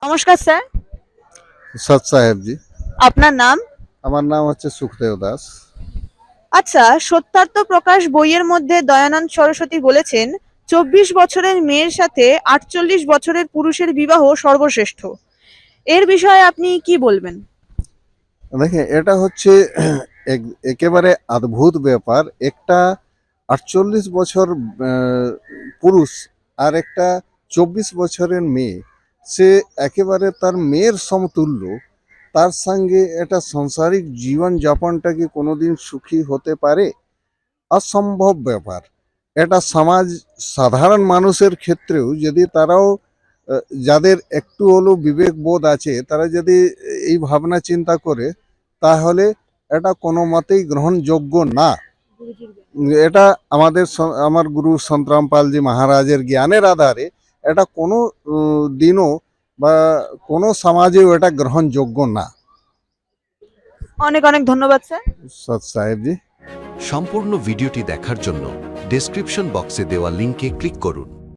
নমস্কার স্যার। সৎ সাহেব জি। আপনার নাম? আমার নাম হচ্ছে সুখদেব দাস। আচ্ছা, সত্যার্থ প্রকাশ বইয়ের মধ্যে দয়ানন্দ সরস্বতী বলেছেন 24 বছরের মেয়ের সাথে 48 বছরের পুরুষের বিবাহ সর্বশ্রেষ্ঠ। এর বিষয়ে আপনি কি বলবেন? দেখেন, এটা হচ্ছে একেবারে অদ্ভুত ব্যাপার। একটা 48 বছর পুরুষ আর একটা 24 বছরের মেয়ে, সে একেবারে তার মেয়ের সমতুল্য। তার সঙ্গে এটা সাংসারিক জীবন যাপনটা কি কোনোদিন সুখী হতে পারে? অসম্ভব ব্যাপার। এটা সমাজ, সাধারণ মানুষের ক্ষেত্রেও যদি তারাও যাদের একটু হলেও বিবেকবোধ আছে, তারা যদি এই ভাবনা চিন্তা করে, তাহলে এটা কোনো মতেই গ্রহণযোগ্য না। এটা আমার গুরু সন্তরাম পালজি মহারাজের জ্ঞানের আধারে এটা কোনো দিনও বা কোনো সমাজেও এটা গ্রহণযোগ্য না। অনেক অনেক ধন্যবাদ স্যার। সৎ সাহেবজি। সম্পূর্ণ ভিডিওটি দেখার জন্য ডেসক্রিপশন বক্সে দেওয়া লিংকে ক্লিক করুন।